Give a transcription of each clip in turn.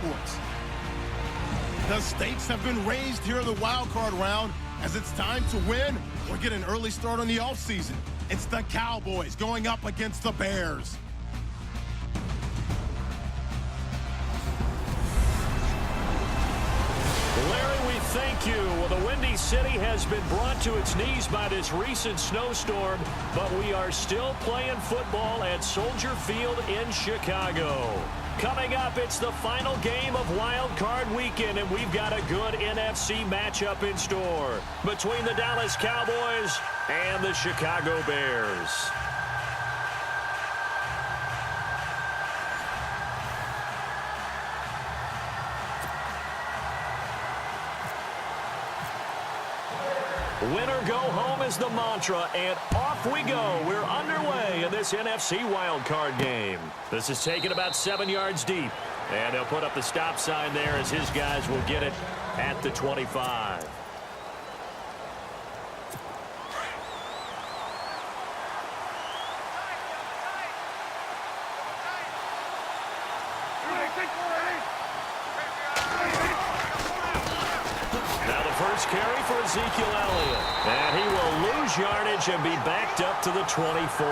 backwards. The stakes have been raised here in the wild card round as it's time to win or get an early start on the offseason. It's the Cowboys going up against the Bears. Larry, we thank you. Well, the Windy City has been brought to its knees by this recent snowstorm, but we are still playing football at Soldier Field in Chicago. Coming up, it's the final game of Wild Card Weekend, and we've got a good NFC matchup in store between the Dallas Cowboys and the Chicago Bears. Winner go home is the mantra, and off we go. We're underway in this NFC wildcard game. This is taken about 7 yards deep, and they'll put up the stop sign there as his guys will get it at the 25. First carry for Ezekiel Elliott. And he will lose yardage and be backed up to the 24.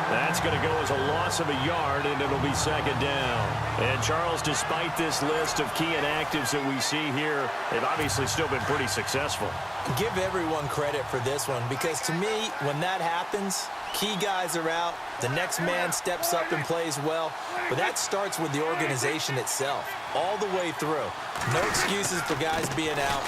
That's going to go as a loss of a yard, and it'll be second down. And, Charles, despite this list of key inactives that we see here, they've obviously still been pretty successful. Give everyone credit for this one, because to me, when that happens, key guys are out, the next man steps up and plays well, but that starts with the organization itself, all the way through. No excuses for guys being out.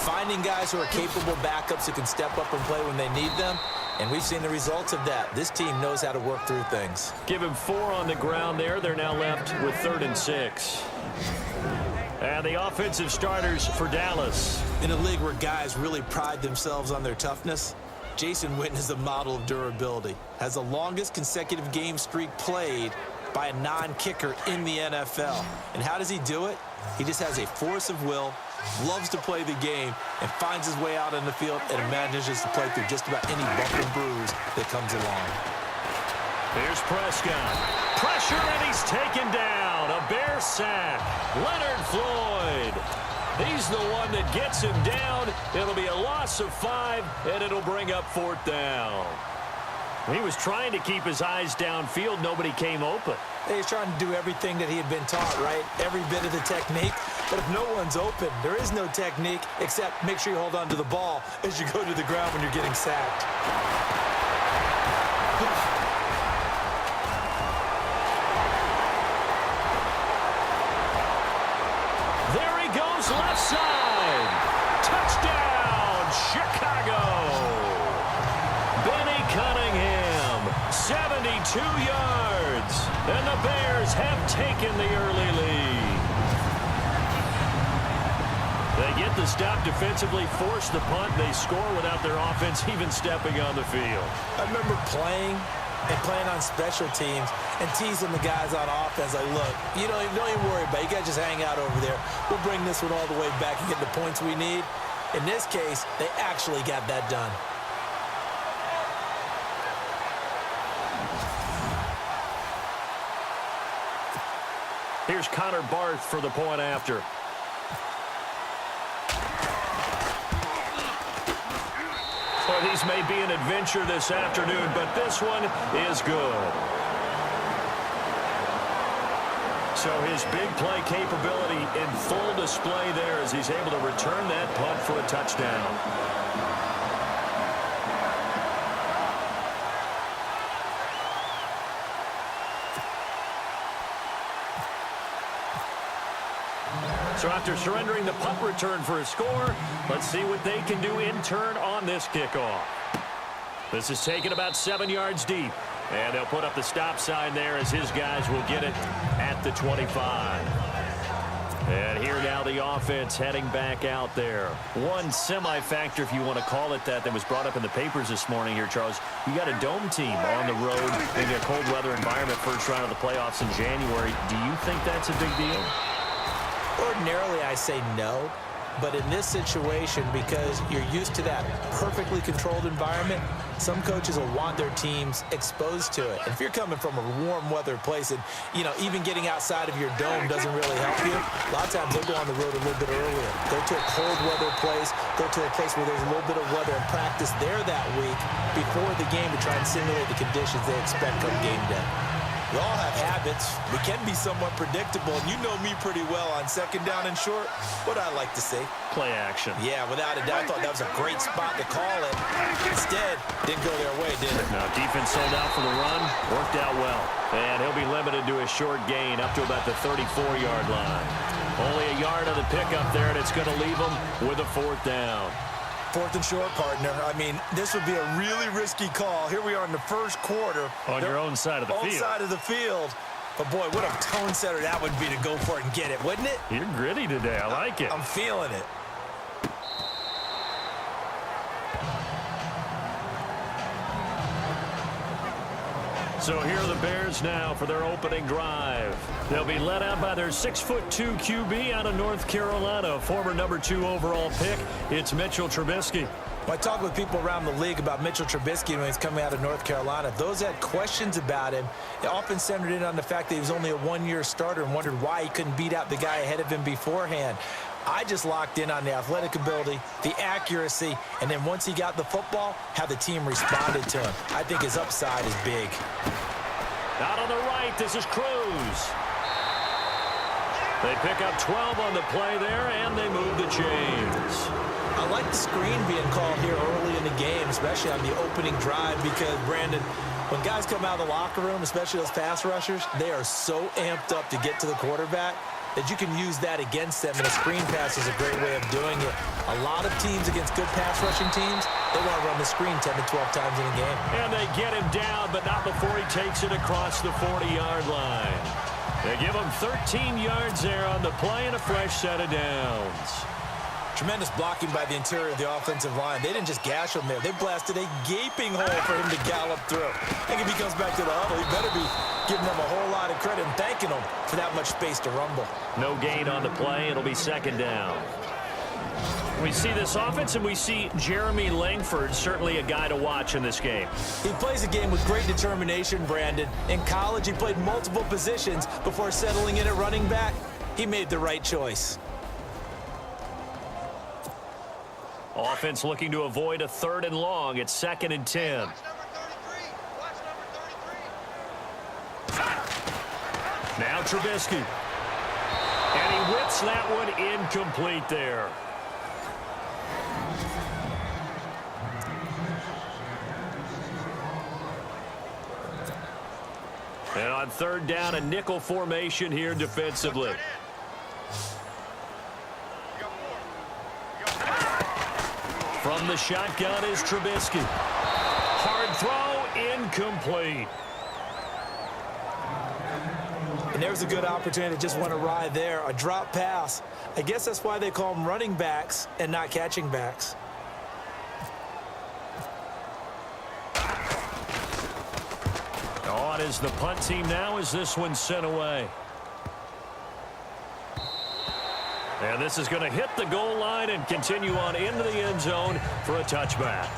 Finding guys who are capable backups who can step up and play when they need them, and we've seen the results of that. This team knows how to work through things. Give him 4 on the ground there. They're now left with 3rd and 6. And the offensive starters for Dallas. In a league where guys really pride themselves on their toughness, Jason Witten is a model of durability. Has the longest consecutive game streak played by a non-kicker in the NFL. And how does he do it? He just has a force of will, loves to play the game, and finds his way out on the field and manages to play through just about any bump and bruise that comes along. Here's Prescott. Pressure, and he's taken down. A Bear sack. Leonard Floyd. He's the one that gets him down. It'll be a loss of 5, and it'll bring up 4th down. He was trying to keep his eyes downfield. Nobody came open. He was trying to do everything that he had been taught, right? Every bit of the technique. But if no one's open, there is no technique except make sure you hold on to the ball as you go to the ground when you're getting sacked. There he goes, left side. Touchdown, Chicago. Benny Cunningham, 72 yards. And the Bears have taken the early lead. They get the stop defensively, force the punt. They score without their offense even stepping on the field. I remember playing on special teams and teasing the guys on offense like, look, you don't even worry about it. You guys just hang out over there. We'll bring this one all the way back and get the points we need. In this case, they actually got that done. Here's Connor Barth for the point after. Well, these may be an adventure this afternoon, but this one is good. So his big play capability in full display there as he's able to return that punt for a touchdown. So after surrendering the punt return for a score, let's see what they can do in turn on this kickoff. This is taken about 7 yards deep. And they'll put up the stop sign there as his guys will get it at the 25. And here now the offense heading back out there. One semi-factor, if you want to call it that was brought up in the papers this morning here, Charles. You got a dome team on the road, maybe a cold weather environment, first round of the playoffs in January. Do you think that's a big deal? Ordinarily, I say no. But in this situation, because you're used to that perfectly controlled environment, some coaches will want their teams exposed to it. And if you're coming from a warm weather place and, even getting outside of your dome doesn't really help you, a lot of times they'll go on the road a little bit earlier. Go to a cold weather place, go to a place where there's a little bit of weather and practice there that week before the game to try and simulate the conditions they expect come game day. We all have habits. We can be somewhat predictable, and you know me pretty well on second down and short. What I like to say. Play action. Yeah, without a doubt, I thought that was a great spot to call it. Instead, didn't go their way, did it? Now, defense sold out for the run. Worked out well. And he'll be limited to a short gain up to about the 34-yard line. Only a yard of the pickup there, and it's going to leave him with a 4th down. 4th and short, partner. I mean, this would be a really risky call. Here we are in the first quarter. On your own side of the field. Own side of the field. But, boy, what a tone setter that would be to go for it and get it, wouldn't it? You're gritty today. I like it. I'm feeling it. So here are the Bears now for their opening drive. They'll be led out by their 6'2" QB out of North Carolina, former number 2 overall pick. It's Mitchell Trubisky. When I talk with people around the league about Mitchell Trubisky when he's coming out of North Carolina, those that had questions about him, it often centered in on the fact that he was only a 1-year starter and wondered why he couldn't beat out the guy ahead of him beforehand. I just locked in on the athletic ability, the accuracy, and then once he got the football, how the team responded to him. I think his upside is big. Out on the right, this is Cruz. They pick up 12 on the play there, and they move the chains. I like the screen being called here early in the game, especially on the opening drive, because, Brandon, when guys come out of the locker room, especially those pass rushers, they are so amped up to get to the quarterback that you can use that against them, and a screen pass is a great way of doing it. A lot of teams against good pass rushing teams, they want to run the screen 10 to 12 times in a game. And they get him down, but not before he takes it across the 40-yard line. They give him 13 yards there on the play and a fresh set of downs. Tremendous blocking by the interior of the offensive line. They didn't just gash him there. They blasted a gaping hole for him to gallop through. I think if he comes back to the huddle, he better be giving them a whole lot of credit and thanking them for that much space to rumble. No gain on the play. It'll be 2nd down. We see this offense, and we see Jeremy Langford, certainly a guy to watch in this game. He plays a game with great determination, Brandon. In college, he played multiple positions before settling in at running back. He made the right choice. Offense looking to avoid a 3rd and long. It's 2nd and 10. Now Trubisky. And he whips that one incomplete there. And on 3rd down, a nickel formation here defensively. From the shotgun is Trubisky. Hard throw, incomplete. And there's a good opportunity to just want to ride there. A drop pass. I guess that's why they call them running backs and not catching backs. On is the punt team now as this one's sent away. And this is going to hit the goal line and continue on into the end zone for a touchback.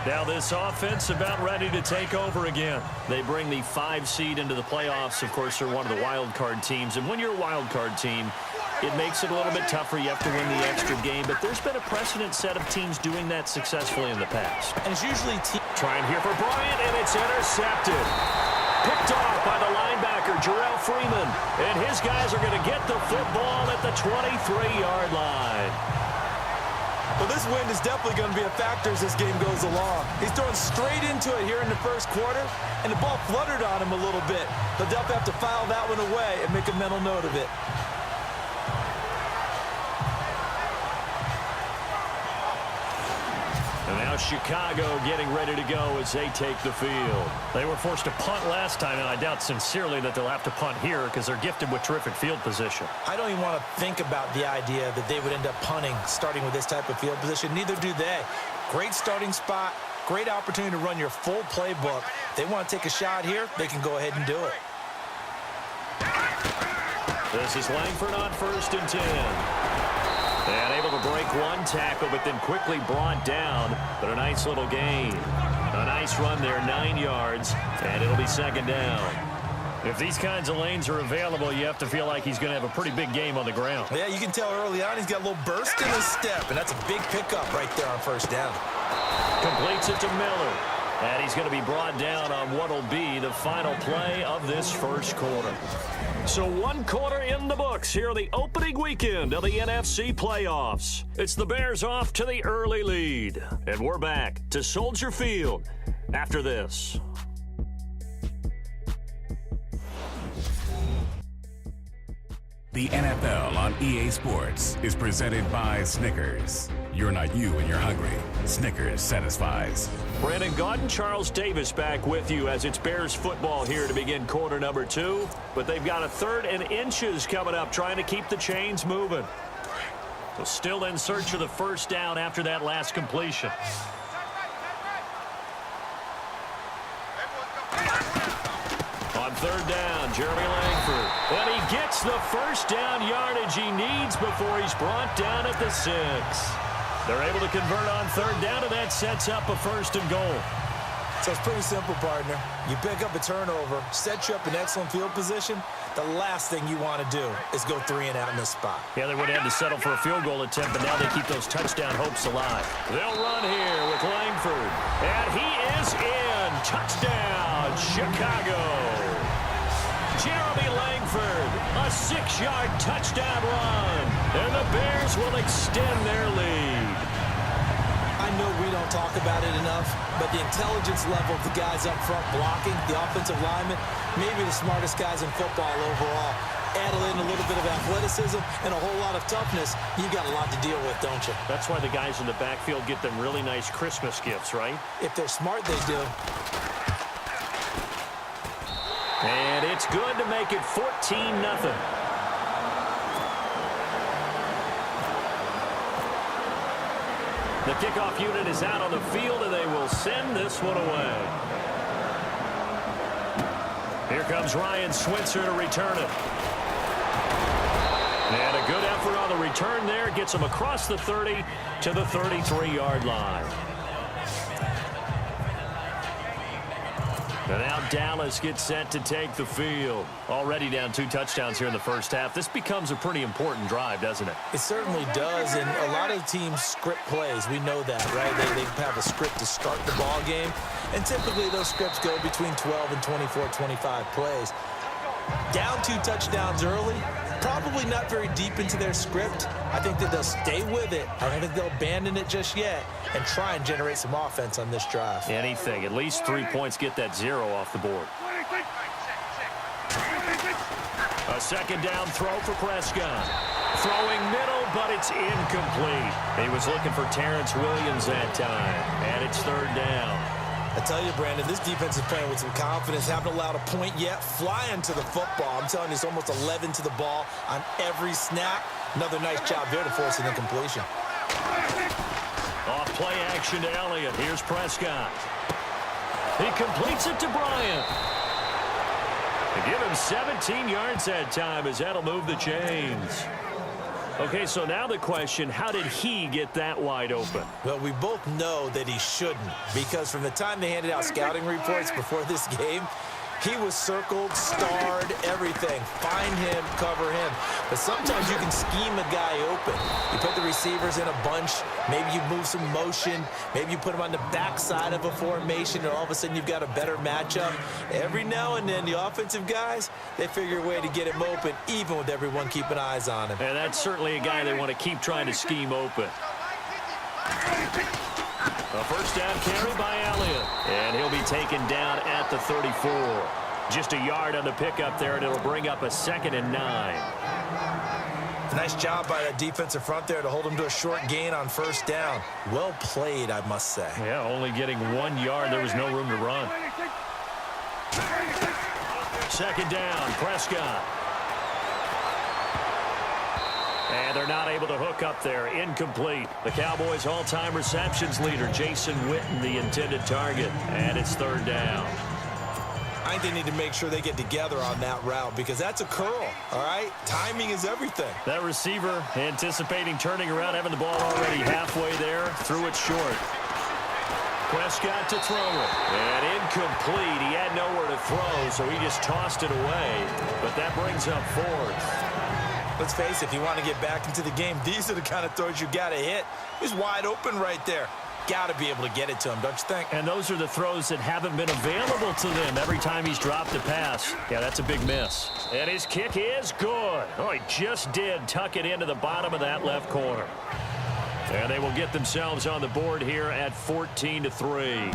Now this offense about ready to take over again. They bring the 5 seed into the playoffs. Of course, they're one of the wildcard teams. And when you're a wildcard team, it makes it a little bit tougher. You have to win the extra game. But there's been a precedent set of teams doing that successfully in the past. And it's usually trying here for Bryant, and it's intercepted. Picked off by the linebacker, Jarrell Freeman. And his guys are going to get the football at the 23-yard line. Well, this wind is definitely going to be a factor as this game goes along. He's throwing straight into it here in the first quarter, and the ball fluttered on him a little bit. They'll definitely have to file that one away and make a mental note of it. And now Chicago getting ready to go as they take the field. They were forced to punt last time, and I doubt sincerely that they'll have to punt here because they're gifted with terrific field position. I don't even want to think about the idea that they would end up punting starting with this type of field position. Neither do they. Great starting spot, great opportunity to run your full playbook. If they want to take a shot here, they can go ahead and do it. This is Langford on 1st and 10. And able to break one tackle, but then quickly brought down. But a nice little gain. A nice run there, 9 yards, and it'll be second down. If these kinds of lanes are available, you have to feel like he's going to have a pretty big game on the ground. Yeah, you can tell early on he's got a little burst in his step, and that's a big pickup right there on first down. Completes it to Miller. And he's going to be brought down on what will be the final play of this first quarter. So 1 quarter in the books here the opening weekend of the NFC playoffs. It's the Bears off to the early lead. And we're back to Soldier Field after this. The NFL on EA Sports is presented by Snickers. You're not you when you're hungry. Snickers satisfies. Brandon Gaudin, Charles Davis back with you as it's Bears football here to begin quarter number 2. But they've got a 3rd and inches coming up, trying to keep the chains moving. So still in search of the first down after that last completion. On 3rd down, Jeremy Langford. And he gets the first down yardage he needs before he's brought down at the 6. They're able to convert on 3rd down, and that sets up a 1st and goal. So it's pretty simple, partner. You pick up a turnover, set you up in excellent field position. The last thing you want to do is go 3 and out in this spot. Yeah, they would have to settle for a field goal attempt, but now they keep those touchdown hopes alive. They'll run here with Langford. And he is in. Touchdown, Chicago. Jeremy Langford, a 6-yard touchdown run. And the Bears will extend their lead. I know we don't talk about it enough, but the intelligence level of the guys up front blocking, the offensive linemen, maybe the smartest guys in football overall. Add in a little bit of athleticism and a whole lot of toughness, you've got a lot to deal with, don't you? That's why the guys in the backfield get them really nice Christmas gifts, right? If they're smart, they do. And it's good to make it 14-0. The kickoff unit is out on the field, and they will send this one away. Here comes Ryan Switzer to return it. And a good effort on the return there. Gets him across the 30 to the 33-yard line. And now Dallas gets set to take the field. Already down 2 touchdowns here in the first half. This becomes a pretty important drive, doesn't it? It certainly does, and a lot of teams script plays. We know that, right? They have a script to start the ball game, and typically those scripts go between 12 and 24, 25 plays. Down 2 touchdowns early, probably not very deep into their script. I think that they'll stay with it. I don't think they'll abandon it just yet and try and generate some offense on this drive. Anything. At least 3 points, get that 0 off the board. A 2nd down throw for Prescott. Throwing middle, but it's incomplete. He was looking for Terrence Williams that time, and it's 3rd down. I tell you, Brandon, this defense is playing with some confidence. Haven't allowed a point yet. Flying to the football. I'm telling you, it's almost 11 to the ball on every snap. Another nice job there to force an incompletion. Off play action to Elliott. Here's Prescott. He completes it to Bryant. They give him 17 yards that time as that'll move the chains. Okay, so now the question, how did he get that wide open? Well, we both know that he shouldn't, because from the time they handed out scouting reports before this game, he was circled, starred, everything. Find him, cover him. But sometimes you can scheme a guy open. You put the receivers in a bunch. Maybe you move some motion. Maybe you put them on the backside of a formation, and all of a sudden you've got a better matchup. Every now and then, the offensive guys, they figure a way to get him open, even with everyone keeping eyes on him. And that's certainly a guy they want to keep trying to scheme open. A first down carry by Elliott. And he'll be taken down at the 34. Just a yard on the pickup there, and it'll bring up a 2nd and 9. Nice job by that defensive front there to hold him to a short gain on first down. Well played, I must say. Yeah, only getting 1 yard. There was no room to run. 2nd down, Prescott. And they're not able to hook up there. Incomplete. The Cowboys' all-time receptions leader, Jason Witten, the intended target. And it's 3rd down. I think they need to make sure they get together on that route, because that's a curl, all right? Timing is everything. That receiver anticipating turning around, having the ball already halfway there, threw it short. Prescott to throw it. And incomplete. He had nowhere to throw, so he just tossed it away. But that brings up 4th. Let's face it, if you want to get back into the game, these are the kind of throws you got to hit. He's wide open right there. Got to be able to get it to him, don't you think? And those are the throws that haven't been available to them every time he's dropped a pass. Yeah, that's a big miss. And his kick is good. Oh, he just did tuck it into the bottom of that left corner. And they will get themselves on the board here at 14-3.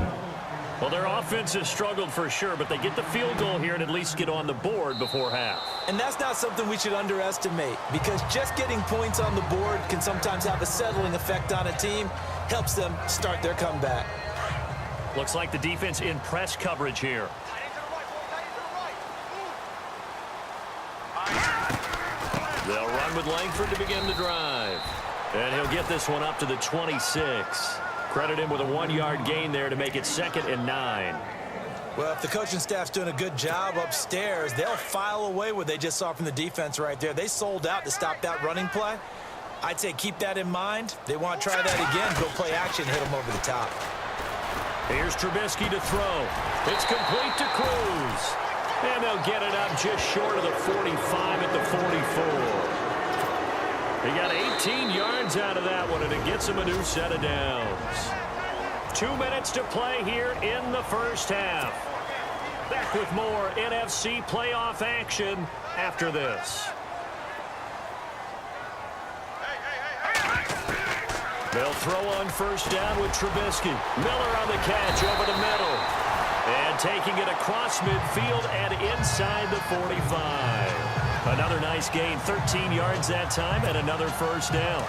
Well, their offense has struggled for sure, but they get the field goal here and at least get on the board before half. And that's not something we should underestimate, because just getting points on the board can sometimes have a settling effect on a team. Helps them start their comeback. Looks like the defense in press coverage here. They'll run with Langford to begin the drive. And he'll get this one up to the 26. Credit him with a 1-yard gain there to make it 2nd and 9. Well, if the coaching staff's doing a good job upstairs, they'll file away what they just saw from the defense right there. They sold out to stop that running play. I'd say keep that in mind. They want to try that again, go play action, hit them over the top. Here's Trubisky to throw. It's complete to Cruz. And they'll get it up just short of the 45 at the 44. He got 18 yards out of that one, and it gets him a new set of downs. 2 minutes to play here in the first half. Back with more NFC playoff action after this. They'll throw on first down with Trubisky. Miller on the catch over the middle. And taking it across midfield and inside the 45. Another nice gain, 13 yards that time, and another first down.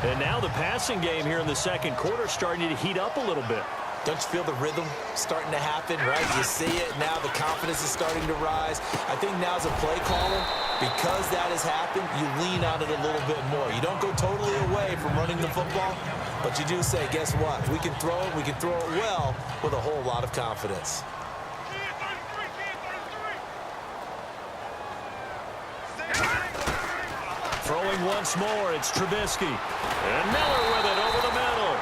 And now the passing game here in the second quarter starting to heat up a little bit. Don't you feel the rhythm starting to happen, right? You see it now. The confidence is starting to rise. I think now as a play caller, because that has happened, you lean on it a little bit more. You don't go totally away from running the football, but you do say, guess what? We can throw it. We can throw it well with a whole lot of confidence. Throwing once more, it's Trubisky. And Miller with it over the middle.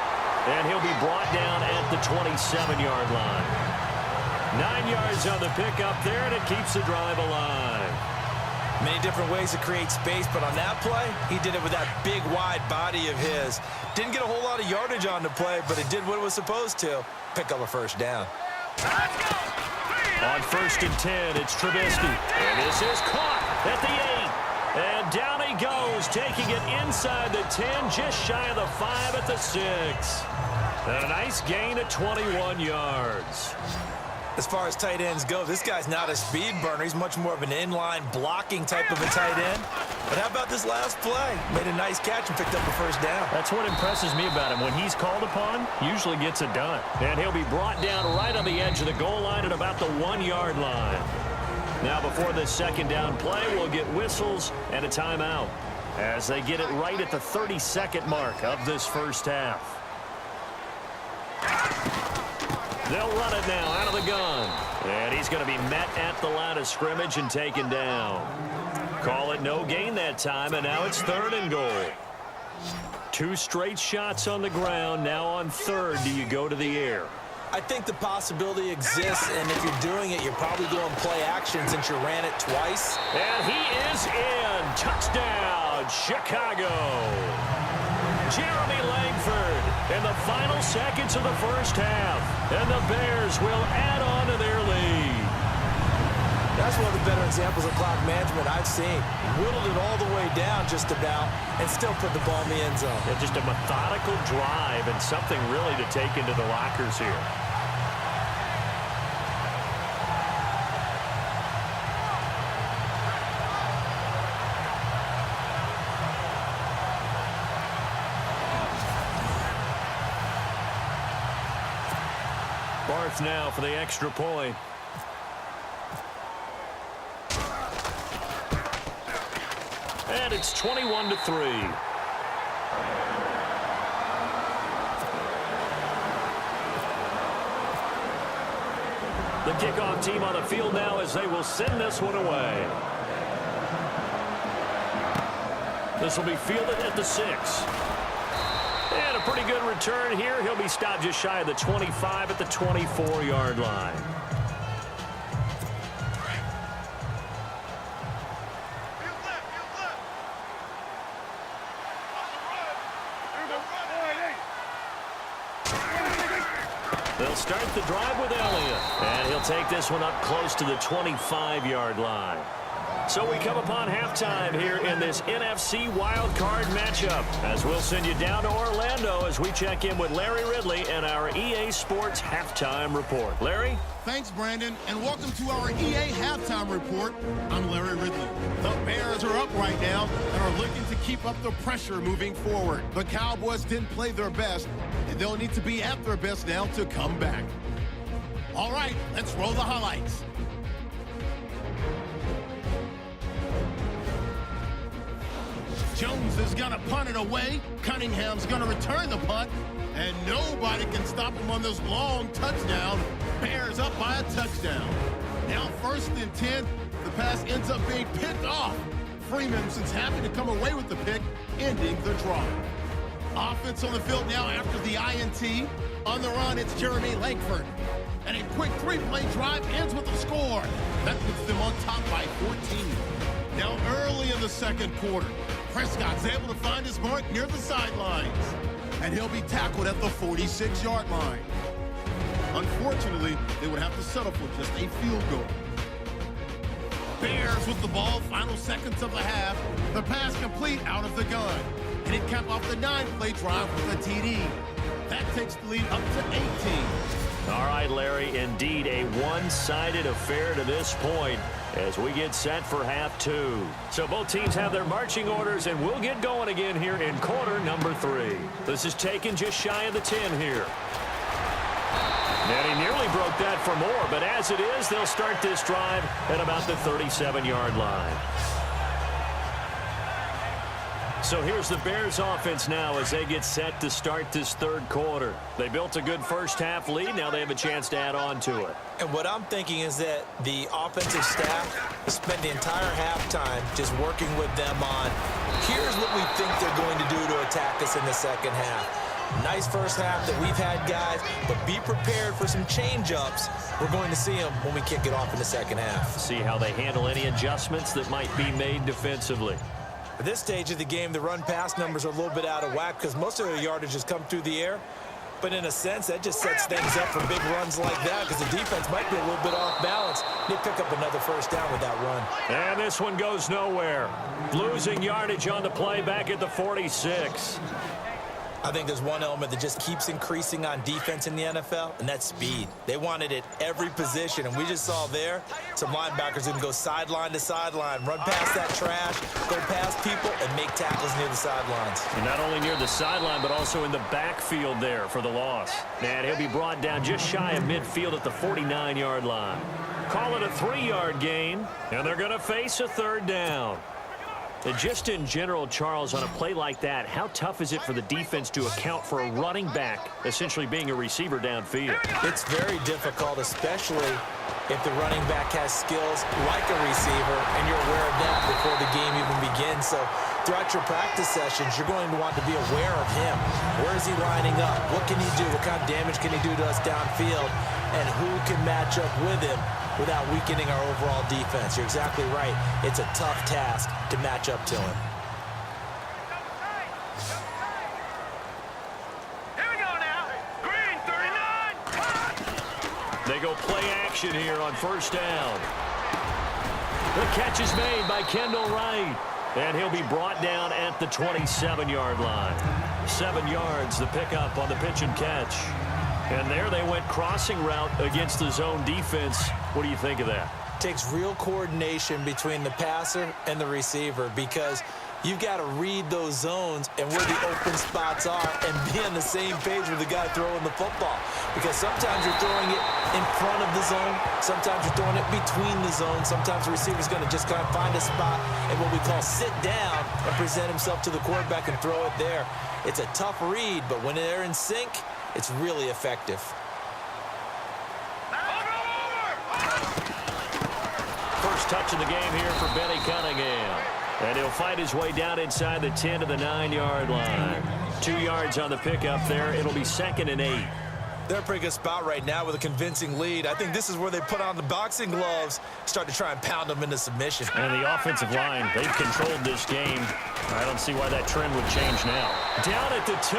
And he'll be brought down at the 27-yard line. 9 yards on the pickup there, and it keeps the drive alive. Many different ways to create space, but on that play, he did it with that big, wide body of his. Didn't get a whole lot of yardage on the play, but it did what it was supposed to. Pick up a first down. On 1st and 10, it's Trubisky. And this is caught at the 8. And down he goes, taking it inside the 10, just shy of the 5 at the 6. And a nice gain of 21 yards. As far as tight ends go, this guy's not a speed burner. He's much more of an inline blocking type of a tight end. But how about this last play? Made a nice catch and picked up a first down. That's what impresses me about him. When he's called upon, usually gets it done. And he'll be brought down right on the edge of the goal line at about the 1-yard line. Now before this second down play, we'll get whistles and a timeout as they get it right at the 32nd mark of this first half. They'll run it now out of the gun. And he's going to be met at the line of scrimmage and taken down. Call it no gain that time, and now it's 3rd and goal. 2 straight shots on the ground. Now on 3rd, do you go to the air? I think the possibility exists, and if you're doing it, you're probably going play action since you ran it twice. And he is in. Touchdown, Chicago. Jeremy Langford in the final seconds of the first half. And the Bears will add on to their lead. That's one of the better examples of clock management I've seen. Whittled it all the way down just about and still put the ball in the end zone. Yeah, just a methodical drive and something really to take into the lockers here. Barth now for the extra point. And it's 21-3. The kickoff team on the field now as they will send this one away. This will be fielded at the 6. And a pretty good return here. He'll be stopped just shy of the 25 at the 24-yard line. They'll start the drive with Elliott. And he'll take this one up close to the 25-yard line. So we come upon halftime here in this NFC Wildcard matchup, as we'll send you down to Orlando as we check in with Larry Ridley and our EA Sports Halftime Report. Larry? Thanks, Brandon, and welcome to our EA Halftime Report. I'm Larry Ridley. The Bears are up right now and are looking to keep up the pressure moving forward. The Cowboys didn't play their best, and they'll need to be at their best now to come back. All right, let's roll the highlights. Jones is going to punt it away. Cunningham's going to return the punt. And nobody can stop him on this long touchdown. Bears up by a touchdown. Now 1st and 10. The pass ends up being picked off. Freeman's happy to come away with the pick, ending the drive. Offense on the field now after the INT. On the run, it's Jeremy Langford. And a quick 3-play drive ends with a score. That puts them on top by 14. Now early in the 2nd quarter, Prescott's able to find his mark near the sidelines. And he'll be tackled at the 46-yard line. Unfortunately, they would have to settle for just a field goal. Bears with the ball, final seconds of the half. The pass complete out of the gun. And it capped off the 9-play drive with a TD. That takes the lead up to 18. All right, Larry, indeed a one-sided affair to this point as we get set for half 2. So both teams have their marching orders, and we'll get going again here in quarter number 3. This is taken just shy of the 10 here. And he nearly broke that for more, but as it is, they'll start this drive at about the 37-yard line. So here's the Bears offense now as they get set to start this 3rd quarter. They built a good first-half lead. Now they have a chance to add on to it. And what I'm thinking is that the offensive staff spent the entire halftime just working with them on, here's what we think they're going to do to attack us in the 2nd half. Nice first half that we've had, guys, but be prepared for some change-ups. We're going to see them when we kick it off in the 2nd half. See how they handle any adjustments that might be made defensively. At this stage of the game, the run-pass numbers are a little bit out of whack because most of their yardage has come through the air. But in a sense, that just sets things up for big runs like that because the defense might be a little bit off balance. They pick up another 1st down with that run. And this one goes nowhere. Losing yardage on the play back at the 46. I think there's one element that just keeps increasing on defense in the NFL, and that's speed. They want it at every position, and we just saw there some linebackers who can go sideline to sideline, run past that trash, go past people, and make tackles near the sidelines. And not only near the sideline, but also in the backfield there for the loss. And he'll be brought down just shy of midfield at the 49-yard line. Call it a 3-yard gain, and they're going to face a 3rd down. And just in general, Charles, on a play like that, how tough is it for the defense to account for a running back essentially being a receiver downfield? It's very difficult, especially if the running back has skills like a receiver and you're aware of that before the game even begins. So throughout your practice sessions, you're going to want to be aware of him. Where is he lining up? What can he do? What kind of damage can he do to us downfield? And who can match up with him without weakening our overall defense? You're exactly right. It's a tough task to match up to him. Here we go now. Green, 39. They go play action here on 1st down. The catch is made by Kendall Wright. And he'll be brought down at the 27-yard line. 7 yards, the pickup on the pitch and catch. And there they went crossing route against the zone defense. What do you think of that? Takes real coordination between the passer and the receiver because you've got to read those zones and where the open spots are and be on the same page with the guy throwing the football. Because sometimes you're throwing it in front of the zone. Sometimes you're throwing it between the zones. Sometimes the receiver's going to just kind of find a spot and what we call sit down and present himself to the quarterback and throw it there. It's a tough read, but when they're in sync, it's really effective. First touch of the game here for Benny Cunningham. And he'll fight his way down inside the 10 to the 9-yard line. 2 yards on the pickup there. It'll be 2nd and 8. They're in a pretty good spot right now with a convincing lead. I think this is where they put on the boxing gloves, start to try and pound them into submission. And the offensive line, they've controlled this game. I don't see why that trend would change now. Down at the 2.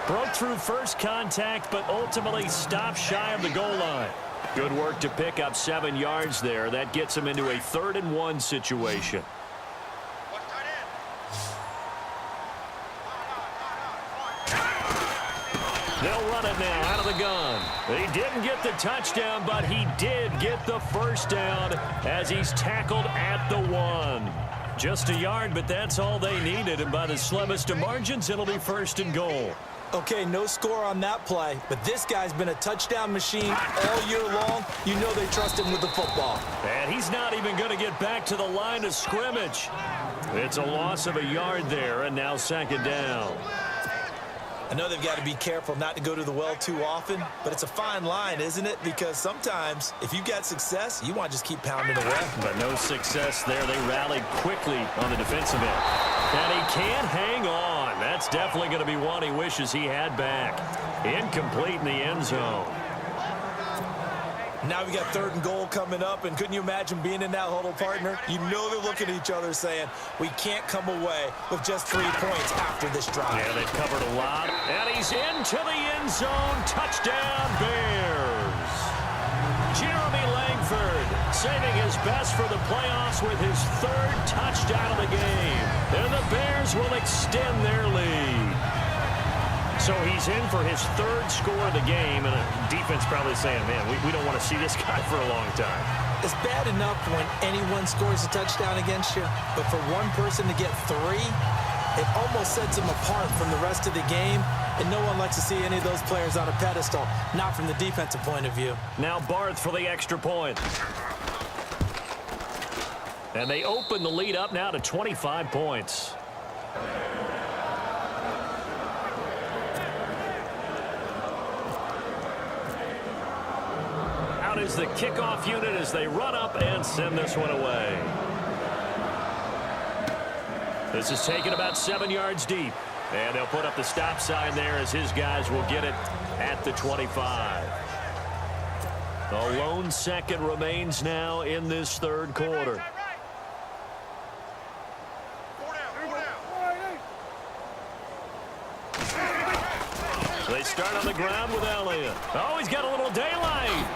Broke through first contact, but ultimately stopped shy of the goal line. Good work to pick up 7 yards there. That gets them into a 3rd and 1 situation. They'll run it now out of the gun. He didn't get the touchdown, but he did get the first down as he's tackled at the 1. Just a yard, but that's all they needed, and by the slimmest of margins, it'll be 1st and goal. Okay, no score on that play, but this guy's been a touchdown machine all year long. You know they trust him with the football. And he's not even going to get back to the line of scrimmage. It's a loss of a yard there, and now 2nd down. I know they've got to be careful not to go to the well too often, but it's a fine line, isn't it? Because sometimes, if you got success, you want to just keep pounding away. But no success there. They rallied quickly on the defensive end. And he can't hang on. That's definitely going to be one he wishes he had back. Incomplete in the end zone. Now we got 3rd and goal coming up, and couldn't you imagine being in that huddle, partner? You know they're looking at each other saying, we can't come away with just 3 points after this drive. Yeah, they've covered a lot. And he's into the end zone. Touchdown, Bears. Jeremy Langford saving his best for the playoffs with his 3rd touchdown of the game. And the Bears will extend their lead. So he's in for his 3rd score of the game, and a defense probably saying, man, we don't want to see this guy for a long time. It's bad enough when anyone scores a touchdown against you, but for one person to get 3, it almost sets him apart from the rest of the game, and no one likes to see any of those players on a pedestal, not from the defensive point of view. Now Barth for the extra point. And they open the lead up now to 25 points. Out is the kickoff unit as they run up and send this one away. This is taken about 7 yards deep. And they'll put up the stop sign there as his guys will get it at the 25. The lone second remains now in this 3rd quarter. They start on the ground with Elliott. Oh, he's got a little daylight.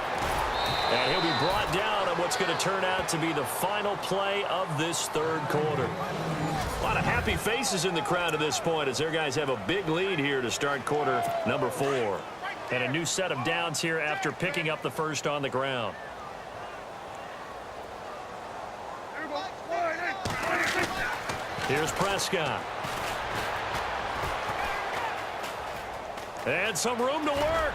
And he'll be brought down on what's going to turn out to be the final play of this 3rd quarter. A lot of happy faces in the crowd at this point as their guys have a big lead here to start quarter number 4. And a new set of downs here after picking up the first on the ground. Here's Prescott. And some room to work.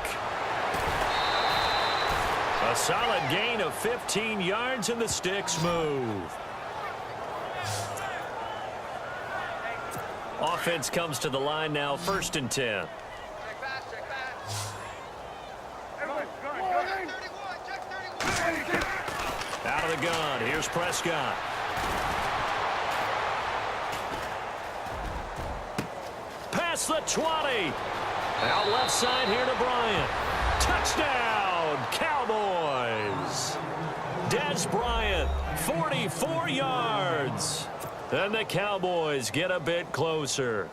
A solid gain of 15 yards and the sticks move. Offense comes to the line now, 1st and 10. Out of the gun, here's Prescott. Past the 20. Out left side here to Bryant. Touchdown, Cowboys. Des Bryant, 44 yards. And the Cowboys get a bit closer.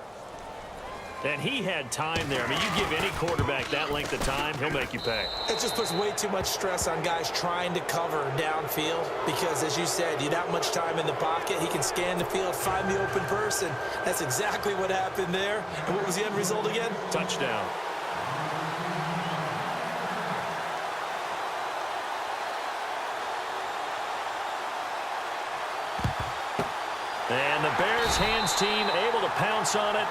And he had time there. I mean, you give any quarterback that length of time, he'll make you pay. It just puts way too much stress on guys trying to cover downfield because, as you said, you that much time in the pocket, he can scan the field, find the open person. That's exactly what happened there. And what was the end result again? Touchdown. And the Bears hands team able to pounce on it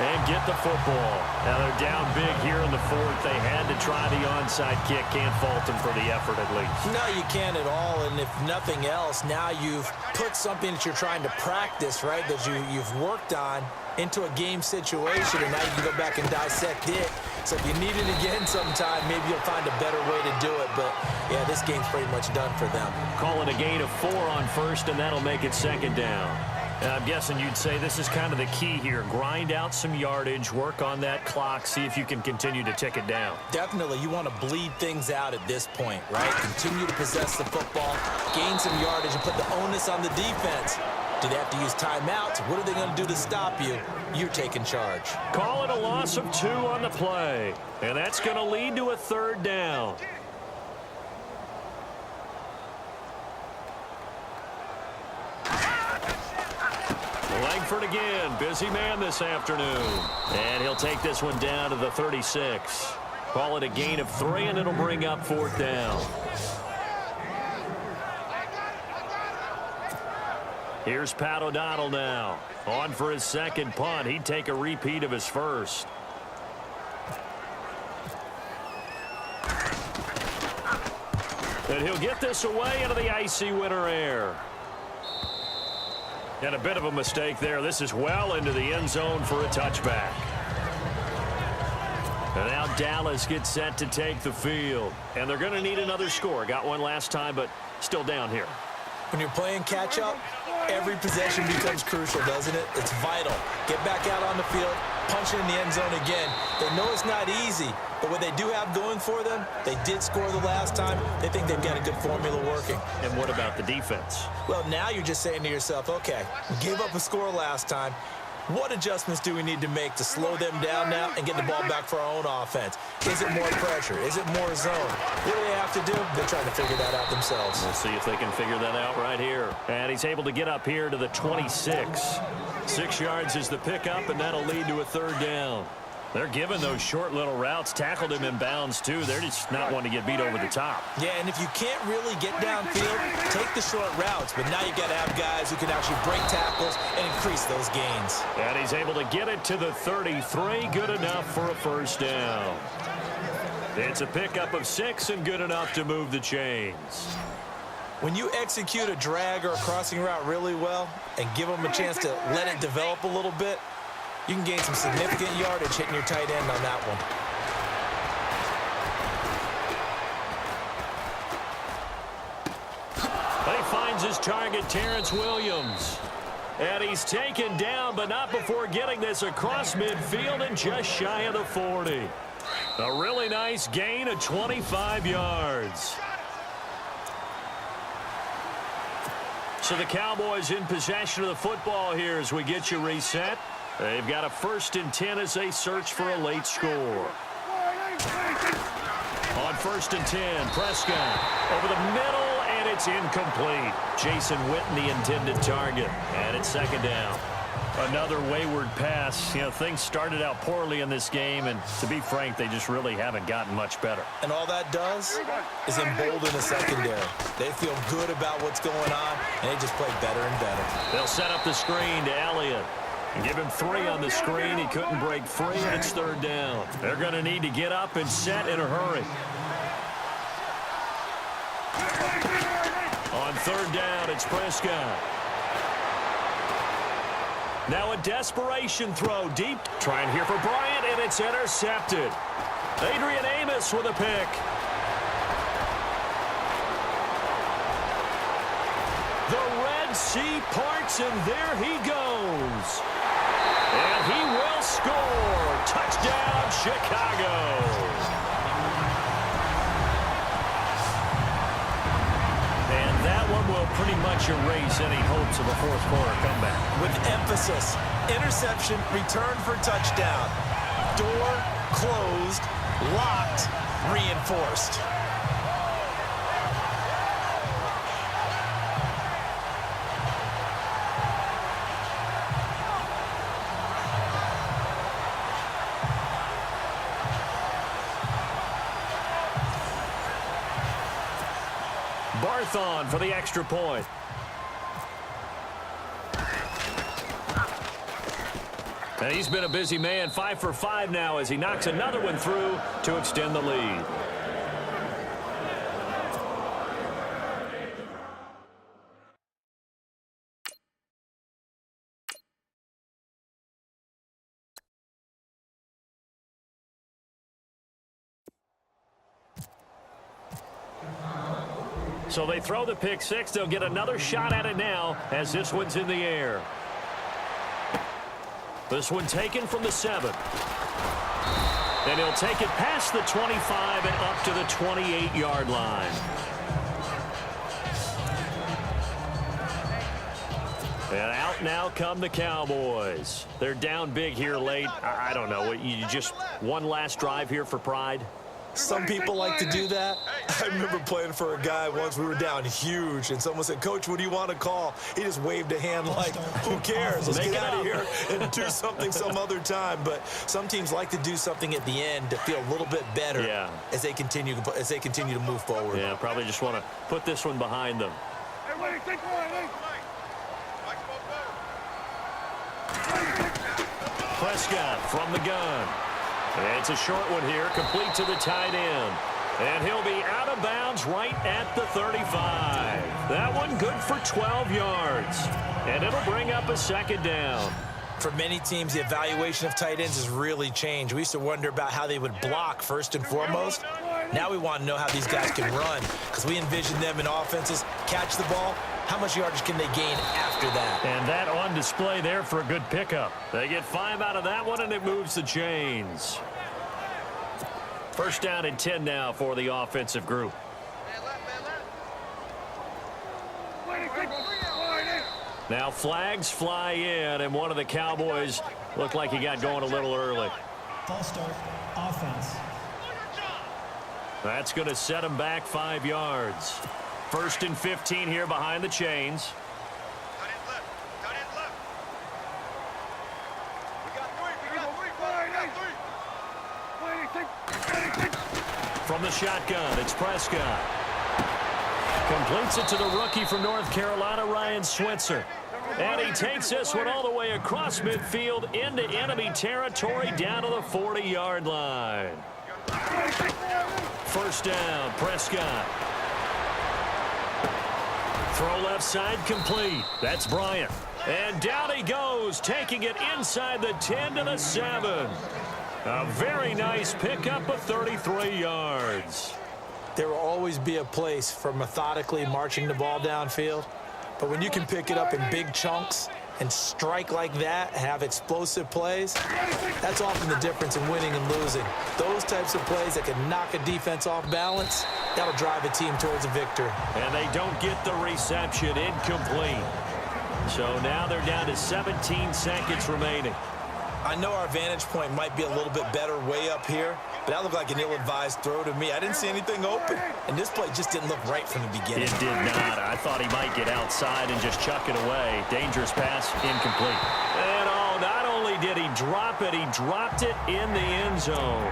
and get the football. Now they're down big here in the 4th. They had to try the onside kick. Can't fault them for the effort at least. No, you can't at all. And if nothing else, now you've put something that you're trying to practice, right, that you've worked on into a game situation, and now you can go back and dissect it. So if you need it again sometime, maybe you'll find a better way to do it. But, yeah, this game's pretty much done for them. Calling a gain of 4 on 1st, and that'll make it 2nd down. I'm guessing you'd say this is kind of the key here. Grind out some yardage, work on that clock, see if you can continue to tick it down. Definitely, you want to bleed things out at this point, right? Continue to possess the football, gain some yardage, and put the onus on the defense. Do they have to use timeouts? What are they going to do to stop you? You're taking charge. Call it a loss of 2 on the play, and that's going to lead to a 3rd down. Langford again, busy man this afternoon. And he'll take this one down to the 36. Call it a gain of 3, and it'll bring up 4th down. Here's Pat O'Donnell now. On for his 2nd punt. He'd take a repeat of his 1st. And he'll get this away into the icy winter air. And a bit of a mistake there. This is well into the end zone for a touchback. And now Dallas gets set to take the field. And they're going to need another score. Got one last time, but still down here. When you're playing catch-up, every possession becomes crucial, doesn't it? It's vital. Get back out on the field, punch it in the end zone again. They know it's not easy, but what they do have going for them, they did score the last time. They think they've got a good formula working. And what about the defense? Well, now you're just saying to yourself, okay, we gave up a score last time. What adjustments do we need to make to slow them down now and get the ball back for our own offense? Is it more pressure? Is it more zone? What do they have to do? They're trying to figure that out themselves. We'll see if they can figure that out right here. And he's able to get up here to the 26. 6 yards is the pickup, and that'll lead to a 3rd down. They're giving those short little routes. Tackled him in bounds, too. They're just not wanting to get beat over the top. Yeah, and if you can't really get downfield, take the short routes. But now you've got to have guys who can actually break tackles and increase those gains. And he's able to get it to the 33. Good enough for a 1st down. It's a pickup of 6 and good enough to move the chains. When you execute a drag or a crossing route really well and give them a chance to let it develop a little bit, you can gain some significant yardage hitting your tight end on that one. He finds his target, Terrence Williams. And he's taken down, but not before getting this across midfield and just shy of the 40. A really nice gain of 25 yards. So the Cowboys in possession of the football here as we get you reset. They've got a 1st and 10 as they search for a late score. On 1st and 10, Prescott over the middle, and it's incomplete. Jason Witten, the intended target, and it's 2nd down. Another wayward pass. You know, things started out poorly in this game, and to be frank, they just really haven't gotten much better. And all that does is embolden the secondary. They feel good about what's going on, and they just play better and better. They'll set up the screen to Elliott. And give him 3 on the screen. He couldn't break free, and it's 3rd down. They're going to need to get up and set in a hurry. On 3rd down, it's Prescott. Now a desperation throw deep. Trying here for Bryant, and it's intercepted. Adrian Amos with a pick. The Red Sea parts, and there he goes. And he will score. Touchdown, Chicago. And that one will pretty much erase any hopes of a 4th quarter comeback. With emphasis, interception, return for touchdown. Door closed, locked, reinforced. Barthon for the extra point. And he's been a busy man, 5 for 5 now as he knocks another one through to extend the lead. So they throw the pick 6. They'll get another shot at it now as this one's in the air. This one taken from the 7. And he'll take it past the 25 and up to the 28-yard line. And out now come the Cowboys. They're down big here late. I don't know. You just one last drive here for pride? Some people like to do that. I remember playing for a guy once. We were down huge, and someone said, "Coach, what do you want to call?" He just waved a hand like, who cares? Let's get out of here and do something some other time. But some teams like to do something at the end to feel a little bit better as they continue to move forward. Yeah, probably just want to put this one behind them. Prescott from the gun. And it's a short one here, complete to the tight end. And he'll be out of bounds right at the 35. That one good for 12 yards. And it'll bring up a second down. For many teams, the evaluation of tight ends has really changed. We used to wonder about how they would block first and foremost. Now we want to know how these guys can run, because we envision them in offenses catch the ball. How much yardage can they gain after that? And that on display there for a good pickup. They get 5 out of that one, and it moves the chains. First down and 10 now for the offensive group. Now flags fly in, and one of the Cowboys looked like he got going a little early. False start, offense. That's going to set him back 5 yards. First and 15 here behind the chains. From the shotgun, it's Prescott. Completes it to the rookie from North Carolina, Ryan Switzer. And he takes this one all the way across midfield into enemy territory down to the 40-yard line. First down, Prescott. Throw left side complete. That's Bryant. And down he goes, taking it inside the 10 to the 7. A very nice pickup of 33 yards. There will always be a place for methodically marching the ball downfield. But when you can pick it up in big chunks and strike like that, have explosive plays, that's often the difference in winning and losing. Those types of plays that can knock a defense off balance, that'll drive a team towards a victory. And they don't get the reception, incomplete. So now they're down to 17 seconds remaining. I know our vantage point might be a little bit better way up here, but that looked like an ill-advised throw to me. I didn't see anything open, and this play just didn't look right from the beginning. It did not. I thought he might get outside and just chuck it away. Dangerous pass, incomplete. And not only did he drop it, he dropped it in the end zone.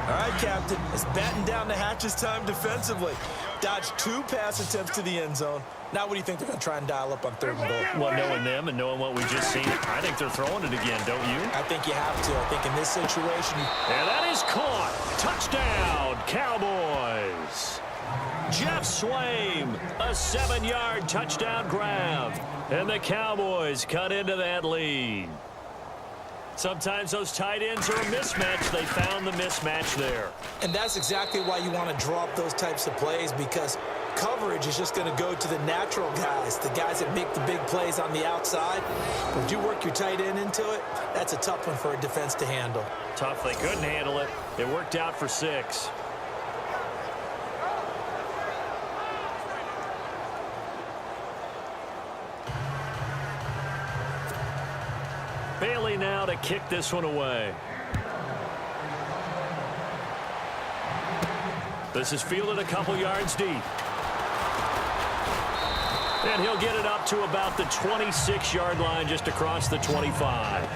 All right, Captain, it's batten down the hatches time defensively. Dodged 2 pass attempts to the end zone. Now what do you think they're going to try and dial up on 3rd and goal? Well, knowing them and knowing what we just seen, I think they're throwing it again, don't you? I think you have to. I think in this situation... And that is caught. Touchdown, Cowboys. Jeff Swaim, a 7-yard touchdown grab. And the Cowboys cut into that lead. Sometimes those tight ends are a mismatch. They found the mismatch there. And that's exactly why you want to draw up those types of plays, because coverage is just going to go to the natural guys, the guys that make the big plays on the outside. But if you work your tight end into it, that's a tough one for a defense to handle. Tough. They couldn't handle it. It worked out for 6. Bailey now to kick this one away. This is fielded a couple yards deep. And he'll get it up to about the 26-yard line, just across the 25.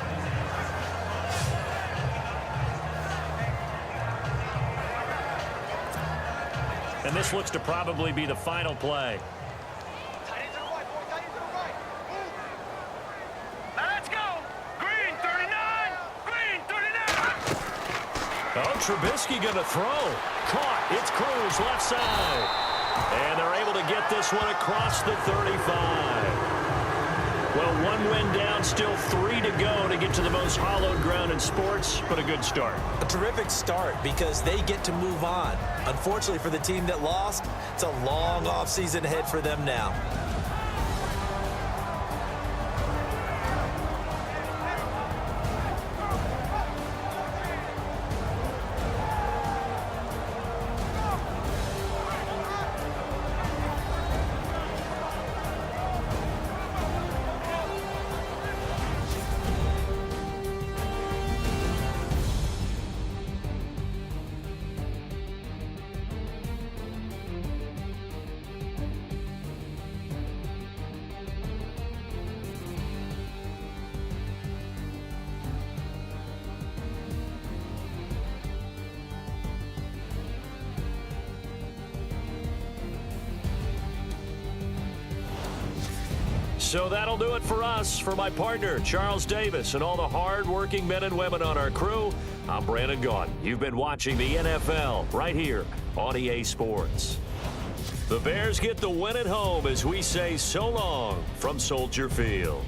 And this looks to probably be the final play. Oh, Trubisky going to throw. Caught. It's Cruz, left side. And they're able to get this one across the 35. Well, 1 win down, still 3 to go to get to the most hallowed ground in sports, but a good start. A terrific start because they get to move on. Unfortunately for the team that lost, it's a long offseason ahead for them now. So that'll do it for us. For my partner, Charles Davis, and all the hard-working men and women on our crew, I'm Brandon Gaudin. You've been watching the NFL right here on EA Sports. The Bears get the win at home as we say so long from Soldier Field.